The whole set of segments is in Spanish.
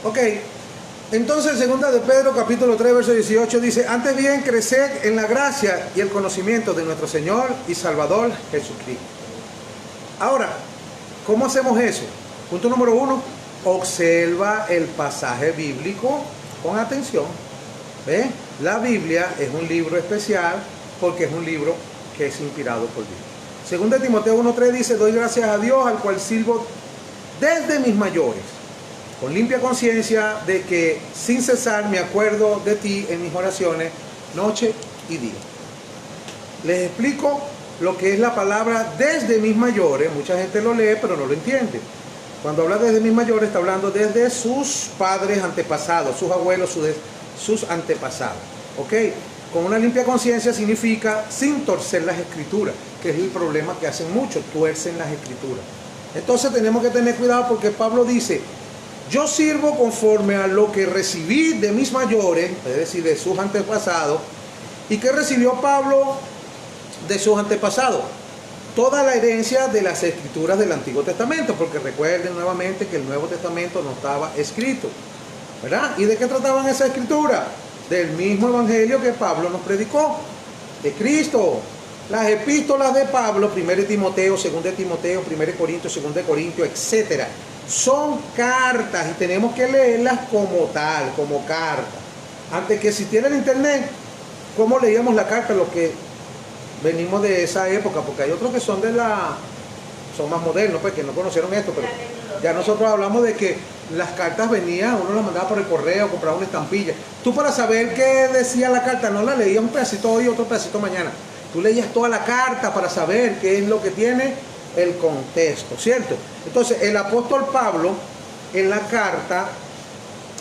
Ok, entonces segunda de Pedro capítulo 3 verso 18 dice: antes bien creced en la gracia y el conocimiento de nuestro Señor y Salvador Jesucristo. Ahora, ¿cómo hacemos eso? Punto número 1, observa el pasaje bíblico con atención. ¿Ve? La Biblia es un libro especial porque es un libro que es inspirado por Dios. Segunda de Timoteo 1:3 dice: doy gracias a Dios, al cual sirvo desde mis mayores, con limpia conciencia de que sin cesar me acuerdo de ti en mis oraciones, noche y día. Les explico lo que es la palabra desde mis mayores. Mucha gente lo lee pero no lo entiende. Cuando habla desde mis mayores está hablando desde sus padres antepasados, sus abuelos, sus antepasados. ¿Ok? Con una limpia conciencia significa sin torcer las escrituras, que es el problema que hacen muchos, tuercen las escrituras. Entonces tenemos que tener cuidado porque Pablo dice: yo sirvo conforme a lo que recibí de mis mayores, es decir, de sus antepasados. ¿Y qué recibió Pablo de sus antepasados? Toda la herencia de las escrituras del Antiguo Testamento, porque recuerden nuevamente que el Nuevo Testamento no estaba escrito, ¿verdad? ¿Y de qué trataban esa escritura? Del mismo evangelio que Pablo nos predicó, de Cristo. Las epístolas de Pablo, 1 Timoteo, 2 Timoteo, 1 Corintios, 2 Corintios, etcétera, son cartas y tenemos que leerlas como tal, como carta. Antes que existiera el internet, ¿cómo leíamos la carta? Los que venimos de esa época, porque hay otros que son son más modernos, pues, que no conocieron esto, pero ya nosotros hablamos de que las cartas venían, uno las mandaba por el correo, compraba una estampilla. Tú, para saber qué decía la carta, no la leías un pedacito hoy y otro pedacito mañana. Tú leías toda la carta para saber qué es lo que tiene el contexto, ¿cierto? Entonces, el apóstol Pablo, en la carta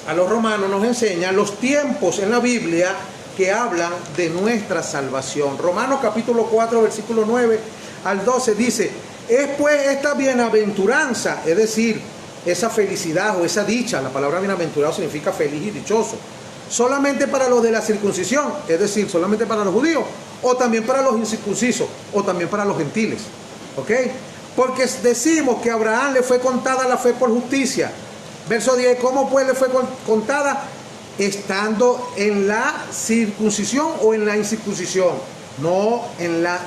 a los romanos, nos enseña los tiempos en la Biblia que hablan de nuestra salvación. Romanos capítulo 4, versículo 9 al 12 dice: es pues esta bienaventuranza, es decir, esa felicidad o esa dicha, la palabra bienaventurado significa feliz y dichoso, solamente para los de la circuncisión, es decir, solamente para los judíos, o también para los incircuncisos, o también para los gentiles. ¿Ok? Porque decimos que a Abraham le fue contada la fe por justicia. Verso 10, ¿cómo pues le fue contada? Estando en la circuncisión o en la incircuncisión. No en la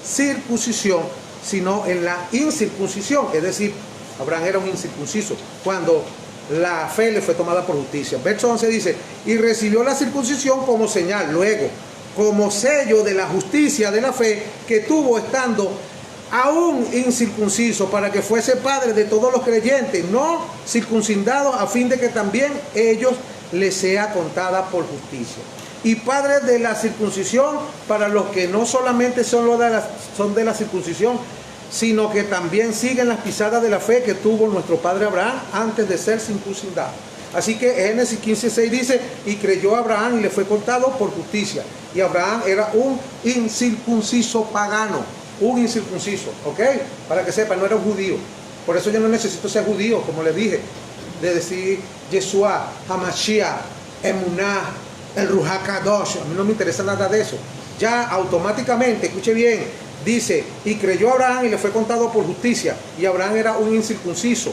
circuncisión, sino en la incircuncisión. Es decir, Abraham era un incircunciso cuando la fe le fue tomada por justicia. Verso 11 dice: y recibió la circuncisión como señal, luego, como sello de la justicia de la fe que tuvo estando aún incircunciso, para que fuese padre de todos los creyentes no circuncidados, a fin de que también ellos les sea contada por justicia. Y padre de la circuncisión para los que no solamente son de la circuncisión, sino que también siguen las pisadas de la fe que tuvo nuestro padre Abraham antes de ser circuncidado. Así que Génesis 15:6 dice: y creyó Abraham y le fue contado por justicia. Y Abraham era un incircunciso pagano, un incircunciso, ¿ok? Para que sepan, no era un judío. Por eso yo no necesito ser judío, como les dije, de decir Yeshua, Hamashiach, Emuná, el Ruach Kadosh. A mí no me interesa nada de eso. Ya automáticamente, escuche bien, dice: y creyó Abraham y le fue contado por justicia. Y Abraham era un incircunciso.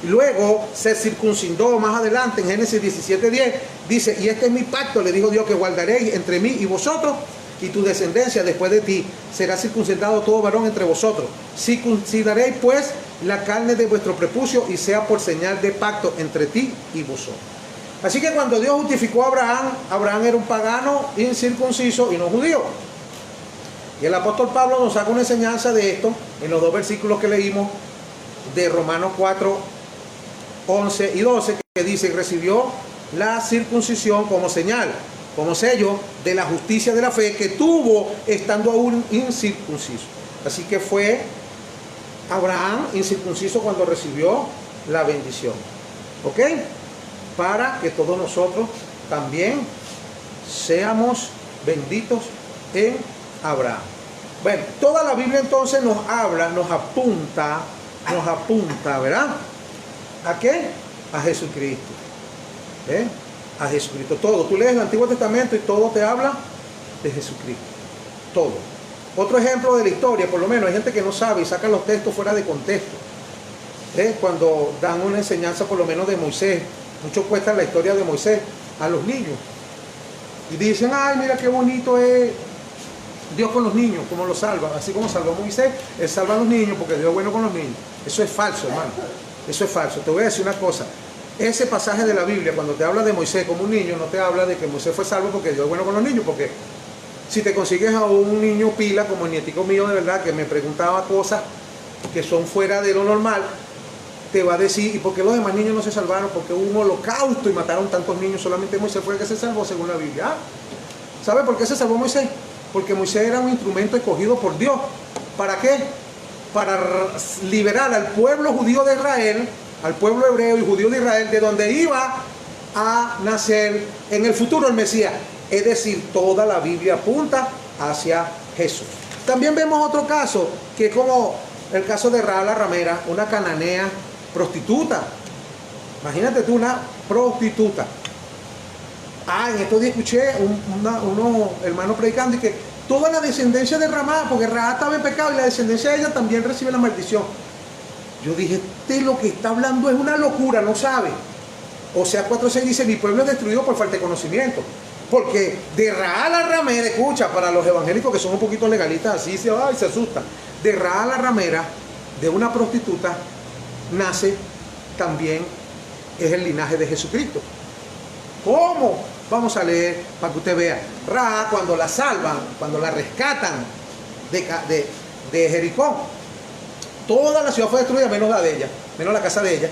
Luego se circuncidó más adelante en Génesis 17:10. Dice: y este es mi pacto, le dijo Dios, que guardaréis entre mí y vosotros, y tu descendencia después de ti. Será circuncidado todo varón entre vosotros. Circuncidaréis pues la carne de vuestro prepucio, y sea por señal de pacto entre ti y vosotros. Así que cuando Dios justificó a Abraham, Abraham era un pagano incircunciso y no judío. Y el apóstol Pablo nos saca una enseñanza de esto en los dos versículos que leímos de Romanos 4, 11 y 12, que dice: y recibió la circuncisión como señal, como sello de la justicia de la fe que tuvo estando aún incircunciso. Así que fue Abraham incircunciso cuando recibió la bendición. ¿Ok? Para que todos nosotros también seamos benditos en Abraham. Bueno, toda la Biblia entonces nos habla, nos apunta, ¿verdad? ¿A qué? A Jesucristo. A Jesucristo. Todo. Tú lees el Antiguo Testamento y todo te habla de Jesucristo. Todo. Otro ejemplo de la historia, por lo menos, hay gente que no sabe y saca los textos fuera de contexto. Cuando dan una enseñanza, por lo menos de Moisés, Muchos cuentan la historia de Moisés a los niños. Y dicen, ay, mira qué bonito es Dios con los niños, como los salva. Así como salvó a Moisés, Él salva a los niños porque Dios es bueno con los niños. Eso es falso, hermano. Eso es falso. Te voy a decir una cosa. Ese pasaje de la Biblia, cuando te habla de Moisés como un niño, no te habla de que Moisés fue salvo porque Dios es bueno con los niños. Porque si te consigues a un niño pila, como el nietico mío de verdad, que me preguntaba cosas que son fuera de lo normal, te va a decir, ¿y por qué los demás niños no se salvaron? Porque hubo un holocausto y mataron tantos niños, solamente Moisés fue el que se salvó según la Biblia. ¿Ah? ¿Sabe por qué se salvó Moisés? Porque Moisés era un instrumento escogido por Dios. ¿Para qué? Para liberar al pueblo judío de Israel, al pueblo hebreo y judío de Israel, de donde iba a nacer en el futuro el Mesías. Es decir, toda la Biblia apunta hacia Jesús. También vemos otro caso, que es como el caso de Rahab la ramera, una cananea prostituta. Imagínate tú, una prostituta. En estos días escuché unos hermanos predicando y que toda la descendencia de Rahab, porque Rahab estaba en pecado y la descendencia de ella también recibe la maldición. Yo dije, lo que está hablando es una locura, no sabe. O sea, 4:6 dice, mi pueblo es destruido por falta de conocimiento. Porque de Rahab la ramera, escucha, para los evangélicos que son un poquito legalistas, así se asustan. De Rahab la ramera, de una prostituta, nace también, es el linaje de Jesucristo. ¿Cómo? Vamos a leer para que usted vea. Rahab, cuando la salvan, cuando la rescatan de Jericó, toda la ciudad fue destruida menos la de ella, menos la casa de ella.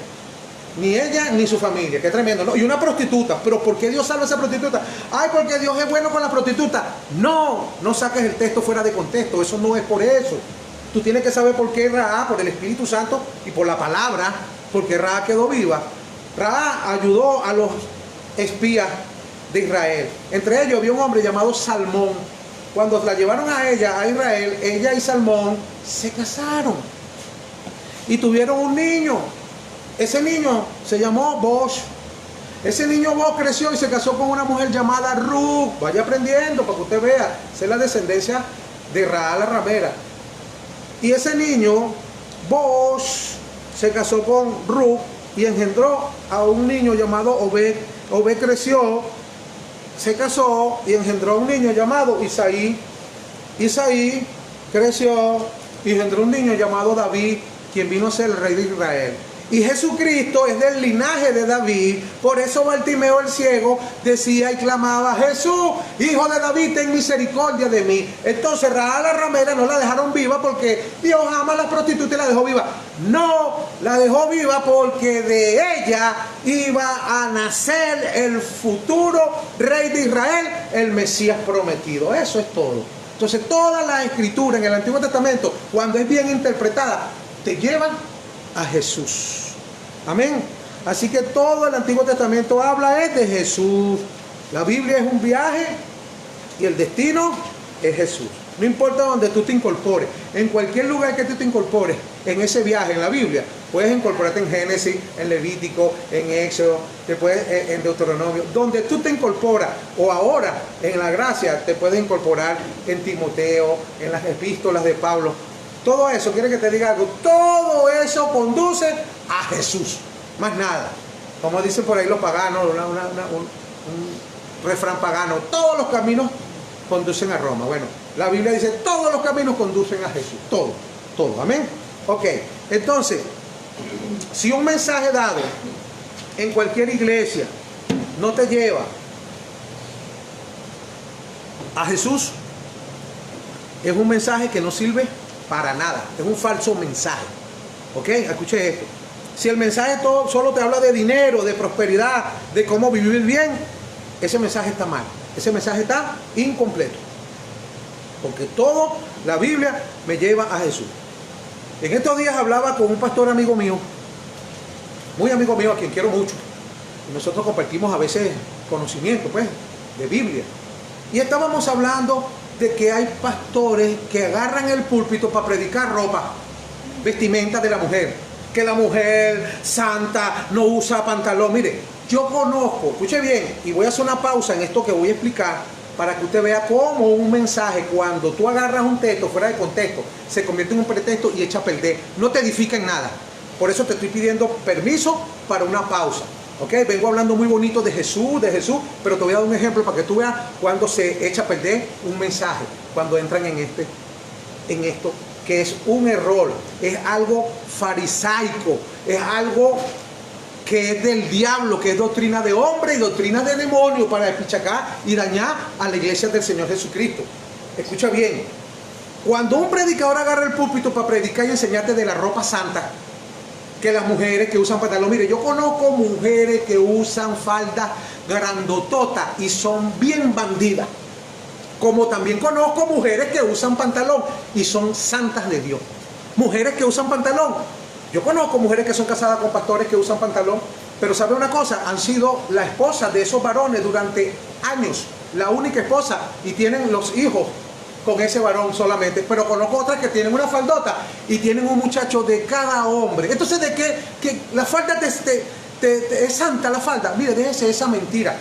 Ni ella ni su familia, qué tremendo, ¿no? Y una prostituta. ¿Pero por qué Dios salva a esa prostituta? Ay, porque Dios es bueno con la prostituta. No saques el texto fuera de contexto, eso no es por eso. Tú tienes que saber por qué Rahab, por el Espíritu Santo y por la palabra, porque Rahab quedó viva. Rahab ayudó a los espías de Israel. Entre ellos había un hombre llamado Salmón. Cuando la llevaron a ella, a Israel, ella y Salmón se casaron y tuvieron un niño. Ese niño se llamó Boaz. Ese niño Boaz creció y se casó con una mujer llamada Ruth. Vaya aprendiendo para que usted vea. Esa es la descendencia de Rahab la ramera. Y ese niño Boaz se casó con Ruth y engendró a un niño llamado Obed. Obed creció, se casó y engendró a un niño llamado Isaí. Isaí creció y engendró un niño llamado David, quien vino a ser el rey de Israel. Y Jesucristo es del linaje de David. Por eso Bartimeo el ciego decía y clamaba, Jesús, hijo de David, ten misericordia de mí. Entonces Rahab la ramera no la dejaron viva porque Dios ama a la prostituta y la dejó viva. No, la dejó viva porque de ella iba a nacer el futuro rey de Israel, el Mesías prometido. Eso es todo. Entonces toda la escritura en el Antiguo Testamento, cuando es bien interpretada, te llevan a Jesús. Amén. Así que todo el Antiguo Testamento habla es de Jesús. La Biblia es un viaje y el destino es Jesús. No importa donde tú te incorpores, en cualquier lugar que tú te incorpores en ese viaje en la Biblia, puedes incorporarte en Génesis, en Levítico, en Éxodo, en Deuteronomio, donde tú te incorporas, o ahora en la gracia te puedes incorporar en Timoteo, en las epístolas de Pablo. Todo eso, quiere que te diga algo, todo eso conduce a Jesús, más nada. Como dicen por ahí los paganos, un refrán pagano, todos los caminos conducen a Roma. Bueno, la Biblia dice, todos los caminos conducen a Jesús, todo, amén. Ok, entonces, si un mensaje dado en cualquier iglesia no te lleva a Jesús, es un mensaje que no sirve para nada, es un falso mensaje. Ok, escuche esto. Si el mensaje solo te habla de dinero, de prosperidad, de cómo vivir bien, ese mensaje está mal, ese mensaje está incompleto. Porque todo la Biblia me lleva a Jesús. En estos días hablaba con un pastor amigo mío, muy amigo mío, a quien quiero mucho. Y nosotros compartimos a veces conocimiento, pues, de Biblia. Y estábamos hablando de que hay pastores que agarran el púlpito para predicar ropa, vestimenta de la mujer, que la mujer santa no usa pantalón. Mire, yo conozco, escuche bien, y voy a hacer una pausa en esto que voy a explicar para que usted vea cómo un mensaje, cuando tú agarras un texto fuera de contexto, se convierte en un pretexto y echa a perder, no te edifica en nada. Por eso te estoy pidiendo permiso para una pausa. ¿Ok? Vengo hablando muy bonito de Jesús, pero te voy a dar un ejemplo para que tú veas cuando se echa a perder un mensaje, cuando entran en esto, que es un error, es algo farisaico, es algo que es del diablo, que es doctrina de hombre y doctrina de demonio para despichacar y dañar a la iglesia del Señor Jesucristo. Escucha bien, cuando un predicador agarra el púlpito para predicar y enseñarte de la ropa santa, que las mujeres que usan pantalón, mire, yo conozco mujeres que usan faldas grandototas y son bien bandidas, como también conozco mujeres que usan pantalón y son santas de Dios. Mujeres que usan pantalón, yo conozco mujeres que son casadas con pastores que usan pantalón, pero ¿sabe una cosa? Han sido la esposa de esos varones durante años, la única esposa, y tienen los hijos con ese varón solamente, pero conozco otras que tienen una faldota y tienen un muchacho de cada hombre. Entonces, ¿de qué? Que la falda es santa la falda. Mire, déjese esa mentira.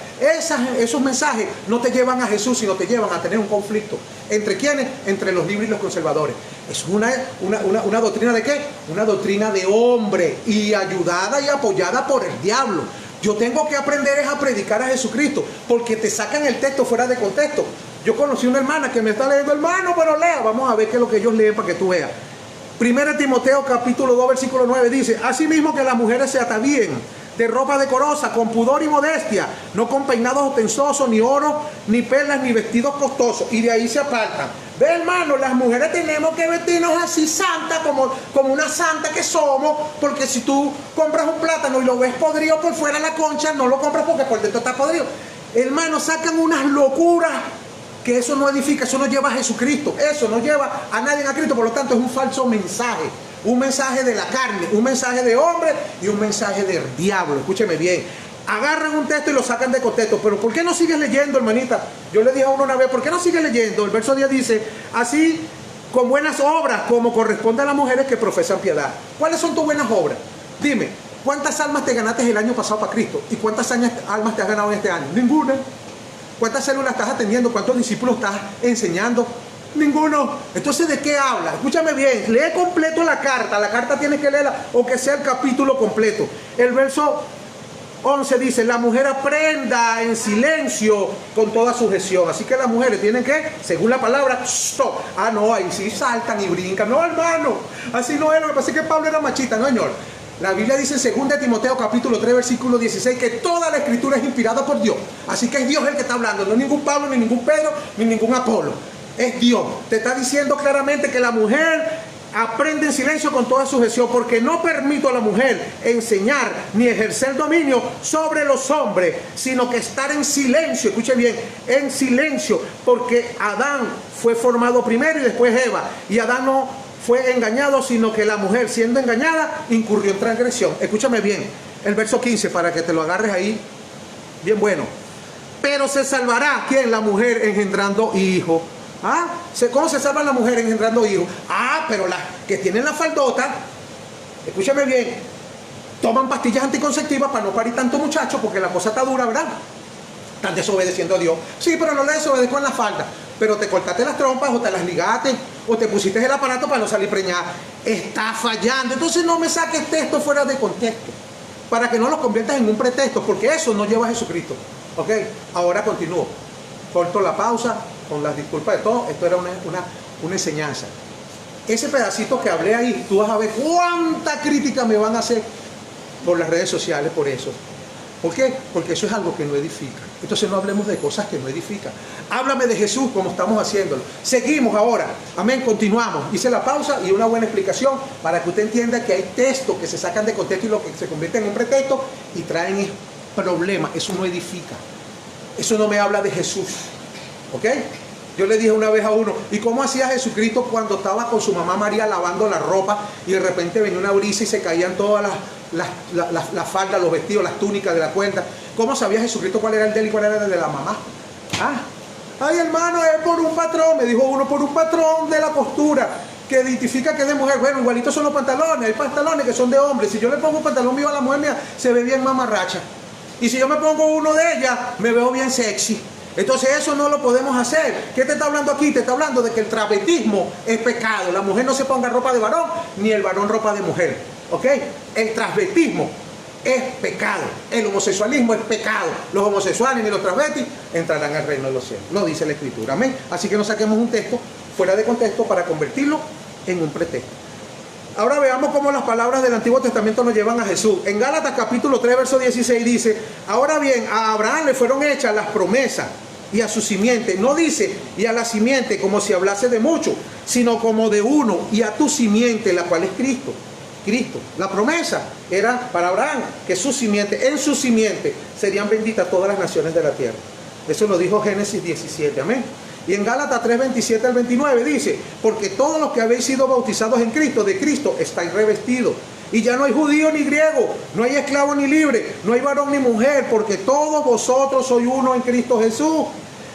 Esos mensajes no te llevan a Jesús, sino te llevan a tener un conflicto. ¿Entre quiénes? Entre los libres y los conservadores. Es una doctrina ¿de qué? Una doctrina de hombre y ayudada y apoyada por el diablo. Yo tengo que aprender a predicar a Jesucristo, porque te sacan el texto fuera de contexto. Yo conocí una hermana que me está leyendo, hermano, pero lea. Vamos a ver qué es lo que ellos leen para que tú veas. 1 Timoteo capítulo 2 versículo 9 dice: asimismo que las mujeres se atavíen de ropa decorosa, con pudor y modestia, no con peinados ostentosos, ni oro, ni perlas, ni vestidos costosos. Y de ahí se apartan. Ve, hermano, las mujeres tenemos que vestirnos así santa, como una santa que somos, porque si tú compras un plátano y lo ves podrido por fuera la concha, no lo compras porque por dentro está podrido. Hermano, sacan unas locuras que eso no edifica, eso no lleva a Jesucristo, eso no lleva a nadie a Cristo. Por lo tanto, es un falso mensaje, un mensaje de la carne, un mensaje de hombre y un mensaje del diablo. Escúcheme bien, agarran un texto y lo sacan de contexto. Pero ¿por qué no sigues leyendo, hermanita? Yo le dije a uno una vez, ¿por qué no sigues leyendo? El verso 10 dice: así con buenas obras como corresponde a las mujeres que profesan piedad. ¿Cuáles son tus buenas obras? Dime, ¿cuántas almas te ganaste el año pasado para Cristo? ¿Y cuántas almas te has ganado en este año? Ninguna. ¿Cuántas células estás atendiendo? ¿Cuántos discípulos estás enseñando? Ninguno. Entonces, ¿de qué habla? Escúchame bien, lee completo la carta tienes que leerla, o que sea el capítulo completo. El verso 11 dice: la mujer aprenda en silencio con toda sujeción. Así que las mujeres tienen que, según la palabra, stop. Ah, no, ahí sí saltan y brincan. No, hermano, así no es. Lo que pasa es que Pablo era machista, no, señor. La Biblia dice en 2 Timoteo capítulo 3 versículo 16 que toda la escritura es inspirada por Dios. Así que es Dios el que está hablando, no es ningún Pablo, ni ningún Pedro, ni ningún Apolo. Es Dios. Te está diciendo claramente que la mujer aprende en silencio con toda sujeción, porque no permito a la mujer enseñar ni ejercer dominio sobre los hombres, sino que estar en silencio. Escuche bien, en silencio, porque Adán fue formado primero y después Eva, y Adán no fue engañado, sino que la mujer, siendo engañada, incurrió en transgresión. Escúchame bien, el verso 15, para que te lo agarres ahí, bien bueno. Pero se salvará, ¿quién? La mujer engendrando hijos. ¿Ah? ¿Cómo se salva la mujer engendrando hijos? Ah, pero las que tienen la faldota, escúchame bien, toman pastillas anticonceptivas para no parir tanto muchacho, porque la cosa está dura, ¿verdad? Están desobedeciendo a Dios. Sí, pero no le desobedezco en la falda. Pero te cortaste las trompas, o te las ligaste, o te pusiste el aparato para no salir preñada. Está fallando. Entonces no me saques texto fuera de contexto, para que no lo conviertas en un pretexto, porque eso no lleva a Jesucristo. ¿Ok? Ahora continúo. Corto la pausa, con las disculpas de todos. Esto era una enseñanza. Ese pedacito que hablé ahí, tú vas a ver cuánta crítica me van a hacer por las redes sociales por eso. ¿Por qué? Porque eso es algo que no edifica. Entonces no hablemos de cosas que no edifican. Háblame de Jesús como estamos haciéndolo. Seguimos ahora. Amén, continuamos. Hice la pausa y una buena explicación para que usted entienda que hay textos que se sacan de contexto y lo que se convierte en un pretexto y traen problemas. Eso no edifica. Eso no me habla de Jesús. ¿Ok? Yo le dije una vez a uno: ¿y cómo hacía Jesucristo cuando estaba con su mamá María lavando la ropa y de repente venía una brisa y se caían todas las faldas, los vestidos, las túnicas de la cuenta? ¿Cómo sabía Jesucristo cuál era el de él y cuál era el de la mamá? Ay, hermano, es por un patrón, me dijo uno, por un patrón de la costura que identifica que es de mujer. Bueno, igualitos son los pantalones. Hay pantalones que son de hombre. Si yo le pongo un pantalón mío a la mujer mía, se ve bien mamarracha. Y si yo me pongo uno de ella, me veo bien sexy. Entonces eso no lo podemos hacer. ¿Qué te está hablando aquí? Te está hablando de que el travestismo es pecado. La mujer no se ponga ropa de varón, ni el varón ropa de mujer. ¿Ok? El travestismo es pecado. El homosexualismo es pecado. Los homosexuales ni los travestis entrarán al reino de los cielos. Lo dice la Escritura. Amén. Así que no saquemos un texto fuera de contexto para convertirlo en un pretexto. Ahora veamos cómo las palabras del Antiguo Testamento nos llevan a Jesús. En Gálatas capítulo 3, verso 16 dice: ahora bien, a Abraham le fueron hechas las promesas y a su simiente. No dice y a la simiente como si hablase de mucho, sino como de uno, y a tu simiente, la cual es Cristo. Cristo. La promesa era para Abraham, que su simiente, en su simiente serían benditas todas las naciones de la tierra. Eso lo dijo Génesis 17, amén. Y en Gálatas 3, 27 al 29 dice: porque todos los que habéis sido bautizados en Cristo, de Cristo estáis revestidos. Y ya no hay judío ni griego, no hay esclavo ni libre, no hay varón ni mujer, porque todos vosotros sois uno en Cristo Jesús.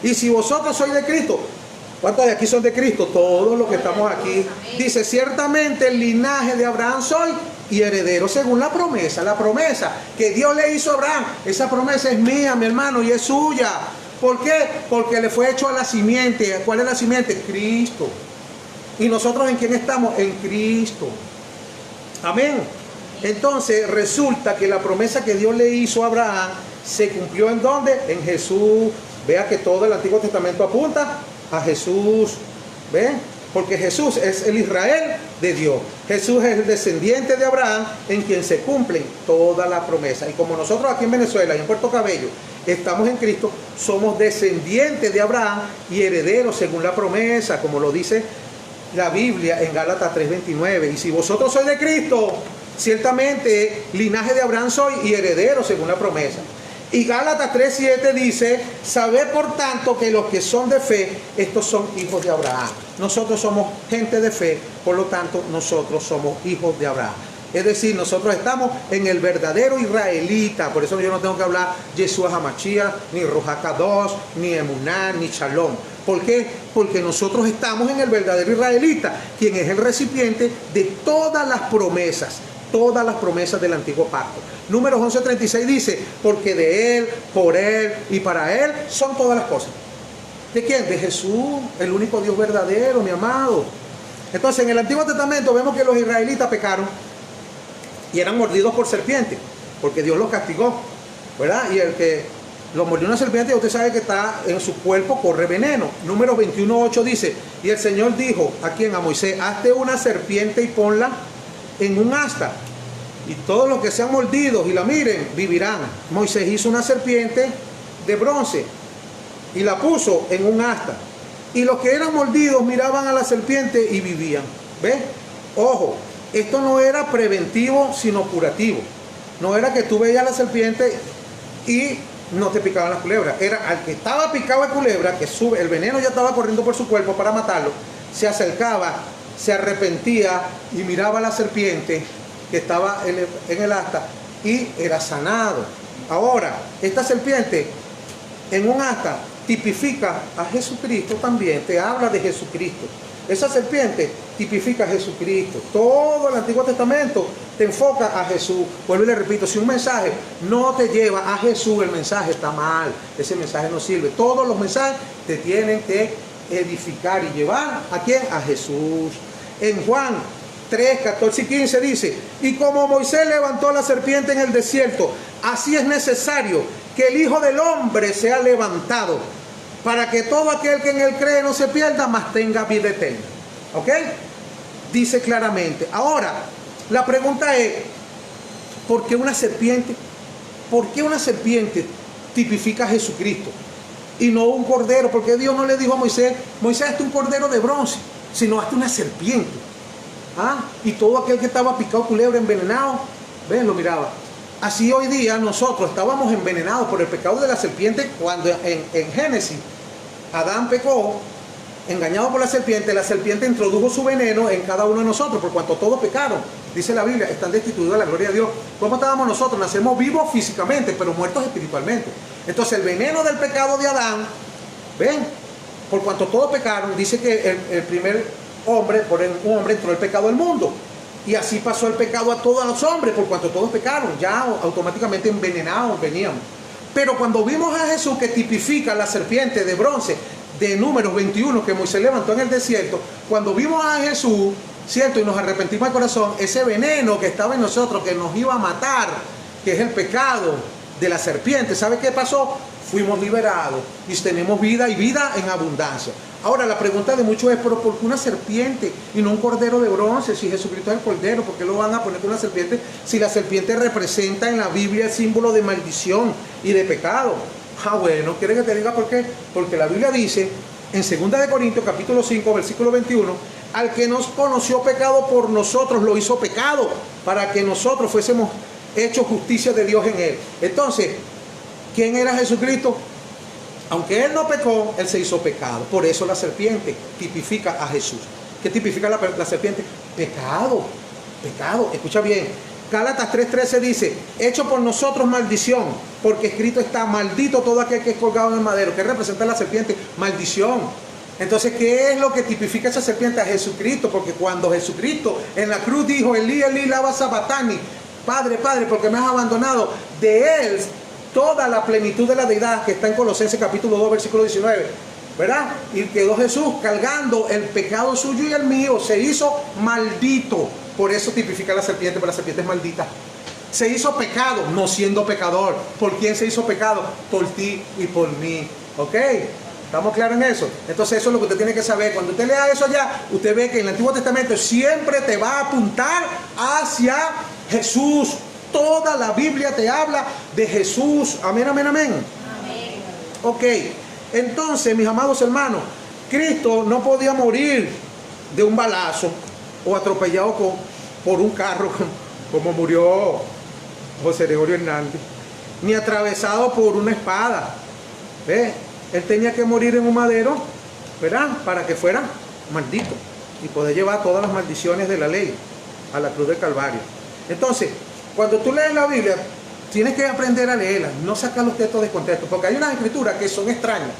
Y si vosotros sois de Cristo, ¿cuántos de aquí son de Cristo? Todos los que estamos aquí. Dice: ciertamente el linaje de Abraham soy y heredero según la promesa que Dios le hizo a Abraham. Esa promesa es mía, mi hermano, y es suya. ¿Por qué? Porque le fue hecho a la simiente. ¿Cuál es la simiente? Cristo. ¿Y nosotros en quién estamos? En Cristo. Amén. Entonces resulta que la promesa que Dios le hizo a Abraham se cumplió ¿en dónde? En Jesús. Vea que todo el Antiguo Testamento apunta a Jesús. ¿Ven? Porque Jesús es el Israel de Dios. Jesús es el descendiente de Abraham, en quien se cumplen todas las promesas. Y como nosotros aquí en Venezuela y en Puerto Cabello estamos en Cristo, somos descendientes de Abraham y herederos según la promesa, como lo dice la Biblia en Gálatas 3:29. Y si vosotros sois de Cristo, ciertamente linaje de Abraham soy y heredero según la promesa. Y Gálatas 3:7 dice: sabed por tanto que los que son de fe, estos son hijos de Abraham. Nosotros somos gente de fe, por lo tanto nosotros somos hijos de Abraham. Es decir, nosotros estamos en el verdadero israelita. Por eso yo no tengo que hablar Yeshua HaMashiach, ni Ruach HaKadosh, ni Emuná, ni Shalom. ¿Por qué? Porque nosotros estamos en el verdadero israelita, quien es el recipiente de todas las promesas del antiguo pacto. Números 11:36 dice: porque de Él, por Él y para Él son todas las cosas. ¿De quién? De Jesús, el único Dios verdadero, mi amado. Entonces en el Antiguo Testamento vemos que los israelitas pecaron y eran mordidos por serpientes, porque Dios los castigó, ¿verdad? Y el que lo mordió una serpiente, usted sabe que está en su cuerpo, corre veneno. Números 21:8 dice: y el Señor dijo a quien, a Moisés: hazte una serpiente y ponla en un asta, y todos los que sean mordidos y la miren vivirán. Moisés hizo una serpiente de bronce y la puso en un asta, y los que eran mordidos miraban a la serpiente y vivían. ¿Ves? Ojo, esto no era preventivo sino curativo. No era que tú veías la serpiente y no te picaban las culebras. Era al que estaba picado de culebra, que el veneno ya estaba corriendo por su cuerpo para matarlo, se acercaba, se arrepentía y miraba a la serpiente que estaba en el asta y era sanado. Ahora, esta serpiente en un asta tipifica a Jesucristo también, te habla de Jesucristo. Esa serpiente tipifica a Jesucristo. Todo el Antiguo Testamento te enfoca a Jesús. Vuelvo y le repito, si un mensaje no te lleva a Jesús, el mensaje está mal. Ese mensaje no sirve. Todos los mensajes te tienen que edificar y llevar ¿a quién? A Jesús. En Juan 3, 14 y 15 dice: y como Moisés levantó la serpiente en el desierto, así es necesario que el Hijo del Hombre sea levantado, para que todo aquel que en él cree no se pierda, mas tenga vida eterna. ¿Ok? Dice claramente. Ahora, la pregunta es: ¿por qué una serpiente? ¿Por qué una serpiente tipifica a Jesucristo y no un cordero? Porque Dios no le dijo a Moisés: Moisés, hazte un cordero de bronce, sino hazte una serpiente. Y todo aquel que estaba picado culebra, envenenado, ven, lo miraba. Así hoy día nosotros estábamos envenenados por el pecado de la serpiente. Cuando en Génesis Adán pecó, engañado por la serpiente introdujo su veneno en cada uno de nosotros, por cuanto todos pecaron. Dice la Biblia, están destituidos de la gloria de Dios. ¿Cómo estábamos nosotros? Nacemos vivos físicamente, pero muertos espiritualmente. Entonces el veneno del pecado de Adán, ven, por cuanto todos pecaron, dice que el primer hombre, por un hombre entró el pecado al mundo. Y así pasó el pecado a todos los hombres, por cuanto todos pecaron, ya automáticamente envenenados veníamos. Pero cuando vimos a Jesús, que tipifica la serpiente de bronce de Números 21 que Moisés levantó en el desierto, cuando vimos a Jesús, ¿cierto? Y nos arrepentimos de corazón, ese veneno que estaba en nosotros, que nos iba a matar, que es el pecado de la serpiente, ¿sabe qué pasó? Fuimos liberados y tenemos vida y vida en abundancia. Ahora la pregunta de muchos es, ¿pero por qué una serpiente y no un cordero de bronce? Si Jesucristo es el cordero, ¿por qué lo van a poner con una serpiente? Si la serpiente representa en la Biblia el símbolo de maldición y de pecado. Bueno, ¿quiere que te diga por qué? Porque la Biblia dice en 2 de Corintios capítulo 5 versículo 21, al que nos conoció pecado por nosotros lo hizo pecado, para que nosotros fuésemos hechos justicia de Dios en él. Entonces, ¿quién era Jesucristo? Aunque él no pecó, él se hizo pecado. Por eso la serpiente tipifica a Jesús. ¿Qué tipifica la serpiente? Pecado. Pecado. Escucha bien. Gálatas 3:13 dice, hecho por nosotros maldición, porque escrito está, maldito todo aquel que es colgado en el madero. ¿Qué representa la serpiente? Maldición. Entonces, ¿qué es lo que tipifica esa serpiente? A Jesucristo. Porque cuando Jesucristo en la cruz dijo, Elí, Elí, lama sabactani, Padre, Padre, porque me has abandonado, de él toda la plenitud de la deidad que está en Colosenses capítulo 2 versículo 19, ¿verdad? Y quedó Jesús cargando el pecado suyo y el mío, se hizo maldito. Por eso tipifica la serpiente, porque la serpiente es maldita. Se hizo pecado, no siendo pecador. ¿Por quién se hizo pecado? Por ti y por mí. ¿Ok? ¿Estamos claros en eso? Entonces eso es lo que usted tiene que saber. Cuando usted lea eso allá, usted ve que en el Antiguo Testamento siempre te va a apuntar hacia Jesús. Toda la Biblia te habla de Jesús. Amén, amén, amén. Amén. Ok, entonces, mis amados hermanos, Cristo no podía morir de un balazo o atropellado por un carro, como murió José Gregorio Hernández, ni atravesado por una espada. ¿Ve? Él tenía que morir en un madero, ¿verdad? Para que fuera maldito y poder llevar todas las maldiciones de la ley a la cruz del Calvario. Entonces, cuando tú lees la Biblia, tienes que aprender a leerla, no sacar los textos de contexto, porque hay unas escrituras que son extrañas.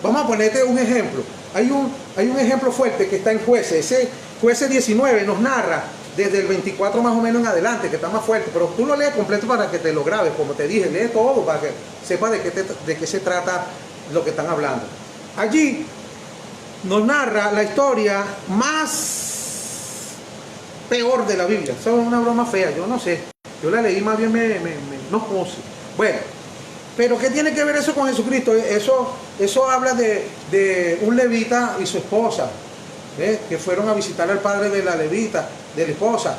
Vamos a ponerte un ejemplo. Hay un ejemplo fuerte que está en Jueces. Ese Jueces 19 nos narra desde el 24 más o menos en adelante, que está más fuerte, pero tú lo lees completo para que te lo grabes, como te dije, lee todo para que sepas de qué se trata lo que están hablando. Allí nos narra la historia más peor de la Biblia. Eso es una broma fea, yo no sé. Yo la leí, más bien no puse. Bueno, pero ¿qué tiene que ver eso con Jesucristo? Eso habla de un levita y su esposa, ¿ves? Que fueron a visitar al padre de la levita, de la esposa.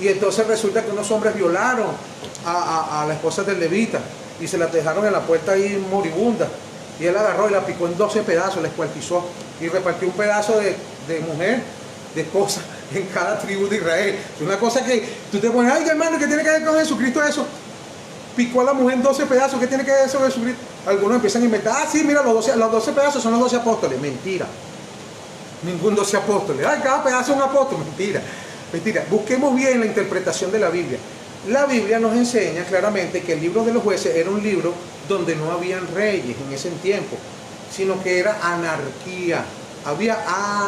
Y entonces resulta que unos hombres violaron a la esposa del levita y se la dejaron en la puerta ahí moribunda. Y él agarró y la picó en 12 pedazos, la escuartizó y repartió un pedazo de mujer, de esposa, en cada tribu de Israel. Es una cosa que tú te pones, ay hermano, ¿qué tiene que ver con Jesucristo eso? Picó a la mujer en 12 pedazos, ¿qué tiene que ver eso con Jesucristo? Algunos empiezan a inventar, sí, mira, los 12 pedazos son los 12 apóstoles. Mentira. Ningún 12 apóstoles. Ay, cada pedazo es un apóstol. Mentira. Mentira. Busquemos bien la interpretación de la Biblia. La Biblia nos enseña claramente que el libro de los Jueces era un libro donde no habían reyes en ese tiempo, sino que era anarquía. Había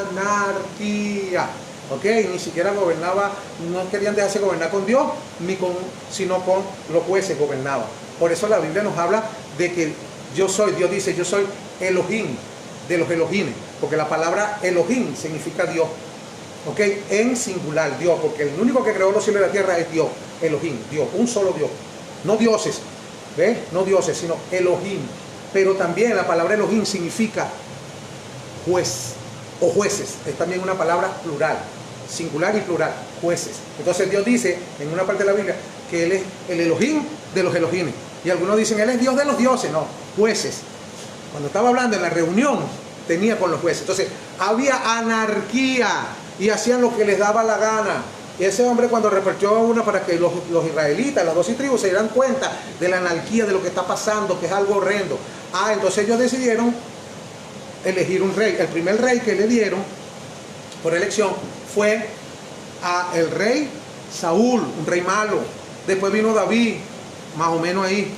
anarquía. ¿Ok? Ni siquiera gobernaba, no querían dejarse gobernar con Dios, sino con los jueces gobernaban. Por eso la Biblia nos habla de que yo soy, Dios dice, yo soy Elohim, de los Elohim, porque la palabra Elohim significa Dios. ¿Ok? En singular, Dios, porque el único que creó los cielos y la tierra es Dios, Elohim, Dios, un solo Dios. No dioses, ¿ves? No dioses, sino Elohim. Pero también la palabra Elohim significa juez o jueces, es también una palabra plural, singular y plural, jueces. Entonces Dios dice en una parte de la Biblia que Él es el Elohim de los Elohim. Y algunos dicen, Él es Dios de los dioses. No, jueces. Cuando estaba hablando en la reunión, tenía con los jueces. Entonces, había anarquía y hacían lo que les daba la gana. Y ese hombre cuando repartió una para que los israelitas, las 12 tribus, se dieran cuenta de la anarquía, de lo que está pasando, que es algo horrendo. Entonces ellos decidieron elegir un rey. El primer rey que le dieron por elección fue a el rey Saúl, un rey malo. Después vino David, más o menos ahí,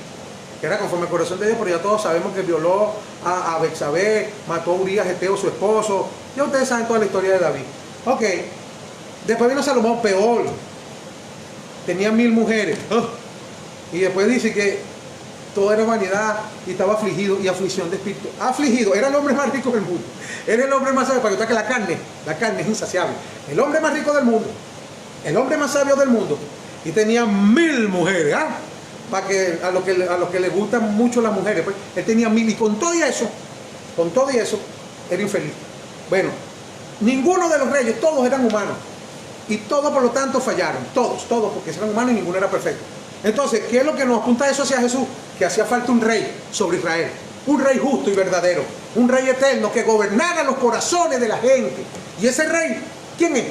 que era conforme al corazón de Dios, pero ya todos sabemos que violó a Betsabé, mató a Urías Eteo, su esposo. Ya ustedes saben toda la historia de David. Ok, después vino Salomón, peor, tenía 1000 mujeres. Y después dice que todo era vanidad y estaba afligido y aflicción de espíritu. Afligido, era el hombre más rico del mundo. Era el hombre más sabio, para que que la carne es insaciable. El hombre más rico del mundo, el hombre más sabio del mundo. Y tenía 1000 mujeres, para que a los que les gustan mucho las mujeres, pues, él tenía 1000 y con todo y eso, era infeliz. Bueno, ninguno de los reyes, todos eran humanos. Y todos por lo tanto fallaron, todos, porque eran humanos y ninguno era perfecto. Entonces, ¿qué es lo que nos apunta eso hacia Jesús? Que hacía falta un rey sobre Israel, un rey justo y verdadero, un rey eterno que gobernara los corazones de la gente. Y ese rey, ¿quién es?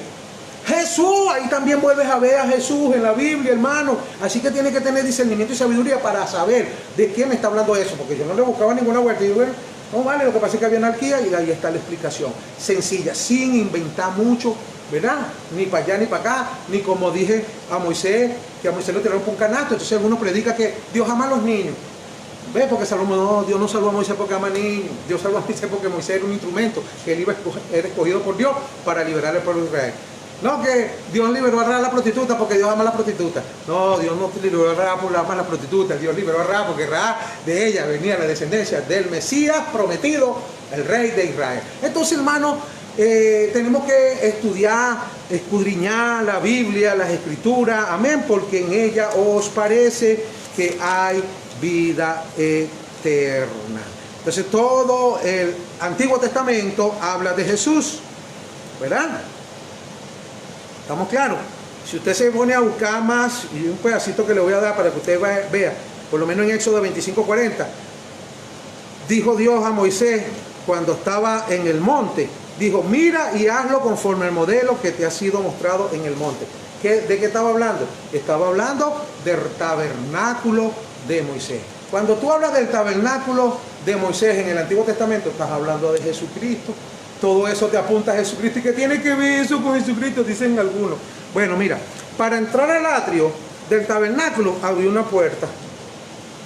Jesús. Ahí también vuelves a ver a Jesús en la Biblia, hermano. Así que tiene que tener discernimiento y sabiduría para saber de quién me está hablando eso, porque yo no le buscaba ninguna vuelta y digo, bueno, no vale, lo que pasa es que había anarquía y ahí está la explicación. Sencilla, sin inventar mucho, ¿verdad? Ni para allá ni para acá, ni como dije a Moisés, que a Moisés lo tiraron por un canasto. Entonces algunos predica que Dios ama a los niños. ¿Ves? Porque Salomón, no, Dios no salvó a Moisés porque ama a niños. Dios salvó a Moisés porque Moisés era un instrumento que él era escogido por Dios para liberar al pueblo de Israel. No, que Dios liberó a la prostituta porque Dios ama a la prostituta. No, Dios no liberó a Ra por amar a la prostituta. Dios liberó a Ra porque Ra, de ella venía la descendencia del Mesías prometido, el rey de Israel. Entonces, hermano, tenemos que estudiar, escudriñar la Biblia, las Escrituras, amén, porque en ella os parece que hay vida eterna. Entonces, todo el Antiguo Testamento habla de Jesús, ¿verdad? ¿Estamos claros? Si usted se pone a buscar más, y un pedacito que le voy a dar para que usted vea, por lo menos en Éxodo 25:40, dijo Dios a Moisés cuando estaba en el monte, dijo, mira y hazlo conforme al modelo que te ha sido mostrado en el monte. ¿De qué estaba hablando? Estaba hablando del tabernáculo de Moisés. Cuando tú hablas del tabernáculo de Moisés en el Antiguo Testamento, estás hablando de Jesucristo. Todo eso te apunta a Jesucristo. ¿Y qué tiene que ver eso con Jesucristo? Dicen algunos. Bueno, mira, para entrar al atrio del tabernáculo abrió una puerta.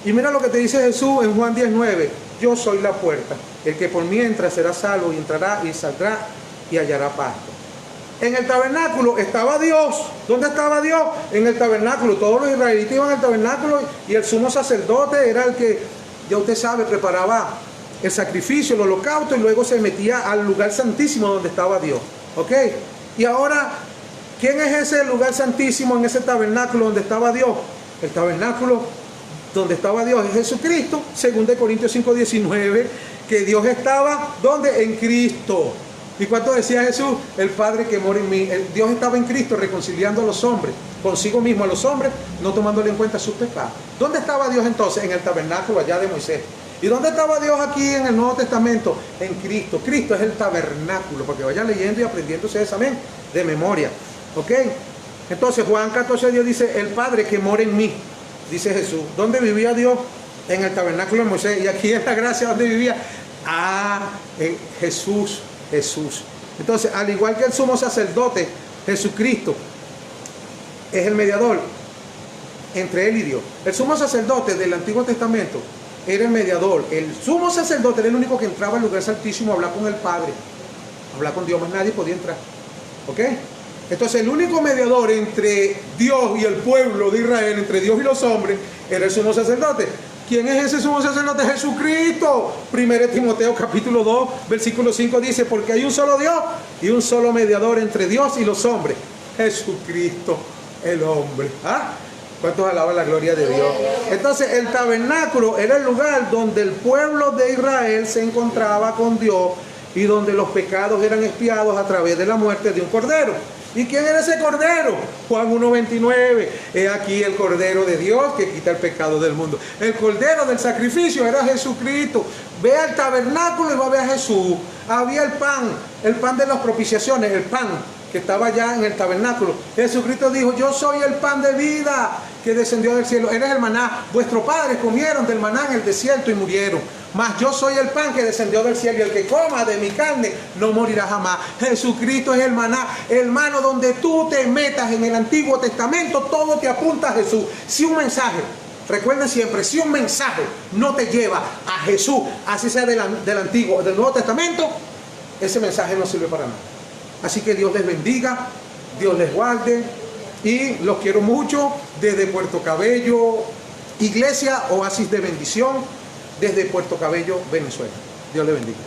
Y mira lo que te dice Jesús en Juan 19. Yo soy la puerta. El que por mí entra será salvo y entrará y saldrá y hallará pasto. En el tabernáculo estaba Dios. ¿Dónde estaba Dios? En el tabernáculo. Todos los israelitas iban al tabernáculo y el sumo sacerdote era el que, ya usted sabe, preparaba el sacrificio, el holocausto, y luego se metía al lugar santísimo donde estaba Dios. ¿Ok? Y ahora, ¿quién es ese lugar santísimo en ese tabernáculo donde estaba Dios? El tabernáculo donde estaba Dios es Jesucristo, según de Corintios 5:19, que Dios estaba, ¿dónde? En Cristo. ¿Y cuánto decía Jesús? El Padre que mora en mí. Dios estaba en Cristo reconciliando a los hombres, consigo mismo a los hombres, no tomándole en cuenta sus pecados. ¿Dónde estaba Dios entonces? En el tabernáculo allá de Moisés. ¿Y dónde estaba Dios aquí en el Nuevo Testamento? En Cristo. Cristo es el tabernáculo, porque vayan leyendo y aprendiendo ustedes, amén, de memoria. ¿Ok? Entonces Juan 14:10 dice, el Padre que mora en mí, dice Jesús. ¿Dónde vivía Dios? En el tabernáculo de Moisés. Y aquí en la gracia, ¿dónde vivía? En Jesús. Entonces, al igual que el sumo sacerdote, Jesucristo es el mediador entre él y Dios. El sumo sacerdote del Antiguo Testamento era el mediador. El sumo sacerdote era el único que entraba al lugar santísimo a hablar con el Padre, a hablar con Dios, más nadie podía entrar. ¿Ok? Entonces el único mediador entre Dios y el pueblo de Israel, entre Dios y los hombres, era el sumo sacerdote. ¿Quién es ese sumo sacerdote? Jesucristo. 1 Timoteo capítulo 2, versículo 5 dice, porque hay un solo Dios y un solo mediador entre Dios y los hombres, Jesucristo el hombre. ¿Ah? ¿Cuántos alaban la gloria de Dios? Entonces el tabernáculo era el lugar donde el pueblo de Israel se encontraba con Dios y donde los pecados eran expiados a través de la muerte de un cordero. ¿Y quién era ese cordero? Juan 1:29. He aquí el cordero de Dios que quita el pecado del mundo. El cordero del sacrificio era Jesucristo. Ve al tabernáculo y va a ver a Jesús. Había el pan de las propiciaciones, el pan que estaba allá en el tabernáculo. Jesucristo dijo, yo soy el pan de vida que descendió del cielo. Eres el maná. Vuestros padres comieron del maná en el desierto y murieron. Mas yo soy el pan que descendió del cielo, y el que coma de mi carne no morirá jamás. Jesucristo es el maná. Hermano, donde tú te metas en el Antiguo Testamento, todo te apunta a Jesús. Si un mensaje, recuerden siempre, si un mensaje no te lleva a Jesús, así sea del Antiguo o del Nuevo Testamento, ese mensaje no sirve para nada. Así que Dios les bendiga, Dios les guarde, y los quiero mucho desde Puerto Cabello, Iglesia Oasis de Bendición, desde Puerto Cabello, Venezuela. Dios les bendiga.